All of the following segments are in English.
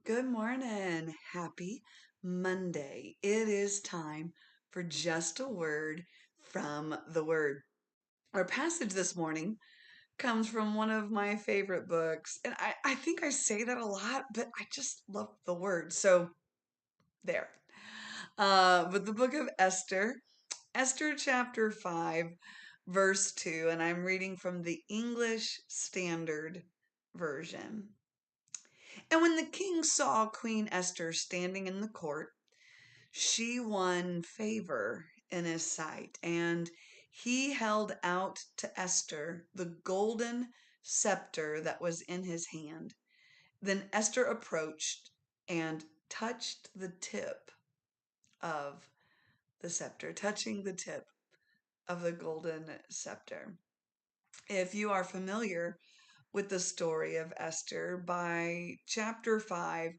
Good morning. Happy Monday. It is time for just a word from the Word. Our passage this morning comes from one of my favorite books. And I think I say that a lot, but I just love the Word. So there. But the book of Esther, Esther chapter 5, verse 2, and I'm reading from the English Standard Version. And when the king saw Queen Esther standing in the court, she won favor in his sight, and he held out to Esther the golden scepter that was in his hand. Then Esther approached and touched the tip of the scepter, touching the tip of the golden scepter. If you are familiar with the story of Esther, by chapter 5,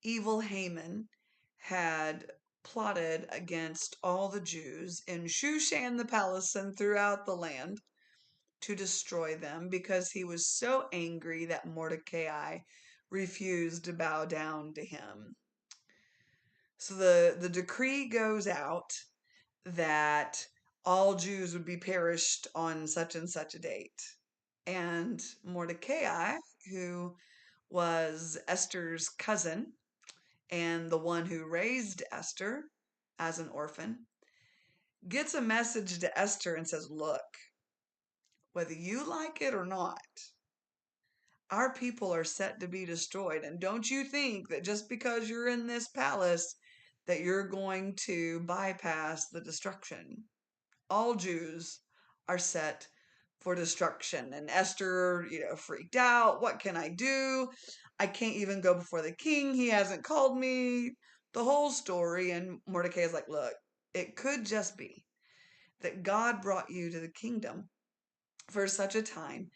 evil Haman had plotted against all the Jews in Shushan the palace and throughout the land to destroy them because he was so angry that Mordecai refused to bow down to him. So the decree goes out that all Jews would be perished on such and such a date. And Mordecai, who was Esther's cousin, and the one who raised Esther as an orphan, gets a message to Esther and says, look, whether you like it or not, our people are set to be destroyed. And don't you think that just because you're in this palace that you're going to bypass the destruction. All Jews are set for destruction. And Esther, freaked out. What can I do? I can't even go before the king. He hasn't called me. The whole story. And Mordecai is like, look, it could just be that God brought you to the kingdom for such a time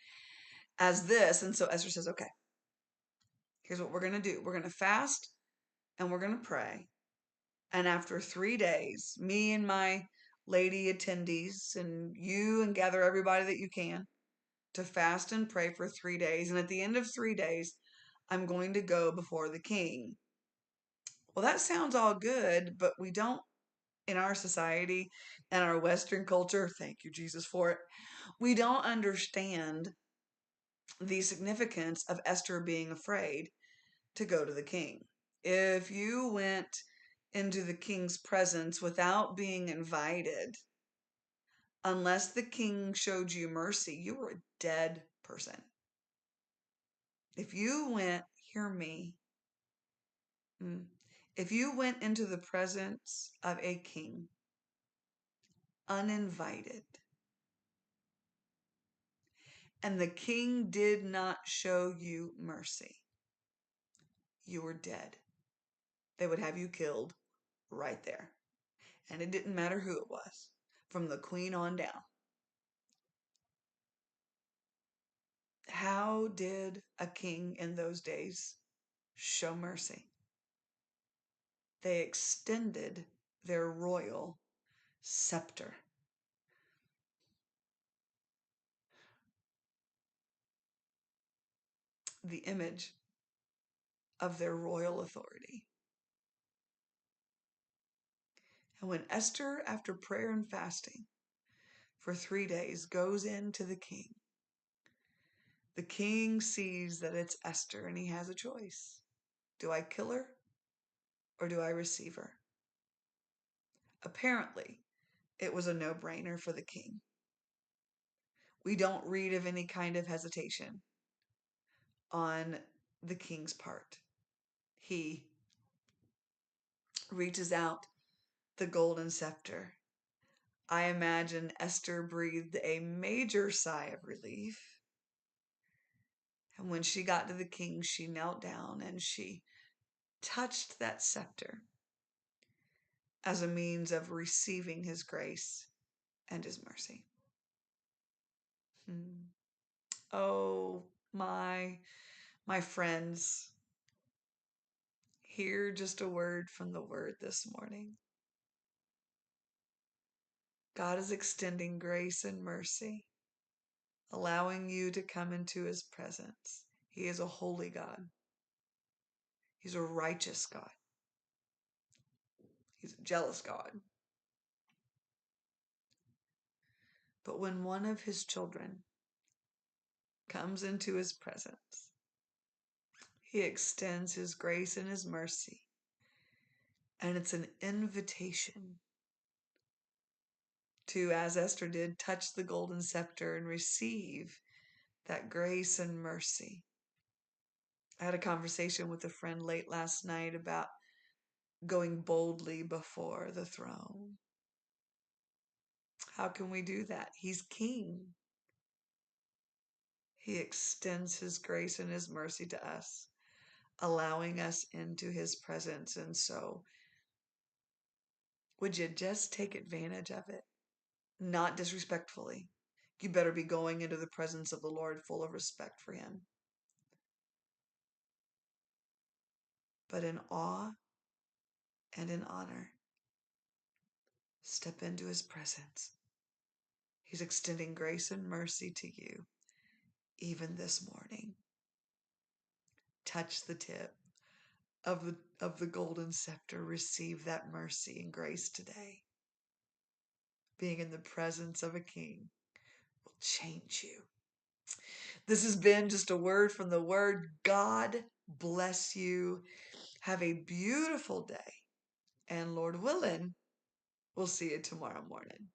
as this. And so Esther says, okay, here's what we're going to do. We're going to fast and we're going to pray. And after 3 days, me and my lady attendees and you and gather everybody that you can to fast and pray for 3 days. And at the end of 3 days, I'm going to go before the king. Well, that sounds all good, but we don't, in our society and our Western culture, thank you, Jesus, for it, we don't understand the significance of Esther being afraid to go to the king. If you went into the king's presence without being invited, unless the king showed you mercy, you were a dead person. If you went, hear me, if you went into the presence of a king uninvited, and the king did not show you mercy, you were dead. They would have you killed right there. And it didn't matter who it was, from the queen on down. How did a king in those days show mercy? They extended their royal scepter. The image of their royal authority. And when Esther, after prayer and fasting for 3 days, goes into the king sees that it's Esther and he has a choice. Do I kill her or do I receive her? Apparently, it was a no-brainer for the king. We don't read of any kind of hesitation on the king's part. He reaches out the golden scepter. I imagine Esther breathed a major sigh of relief. And when she got to the king, she knelt down and she touched that scepter as a means of receiving his grace and his mercy. Oh, my friends, hear just a word from the word this morning. God is extending grace and mercy, allowing you to come into his presence. He is a holy God. He's a righteous God. He's a jealous God. But when one of his children comes into his presence, he extends his grace and his mercy. And it's an invitation to, as Esther did, touch the golden scepter and receive that grace and mercy. I had a conversation with a friend late last night about going boldly before the throne. How can we do that? He's king. He extends his grace and his mercy to us, allowing us into his presence. And so, would you just take advantage of it? Not disrespectfully. You better be going into the presence of the Lord full of respect for him, but in awe and in honor. Step into his presence. He's extending grace and mercy to you, even this morning. Touch the tip of the golden scepter. Receive that mercy and grace today. Being in the presence of a king will change you. This has been just a word from the Word. God bless you. Have a beautiful day. And Lord willing, we'll see you tomorrow morning.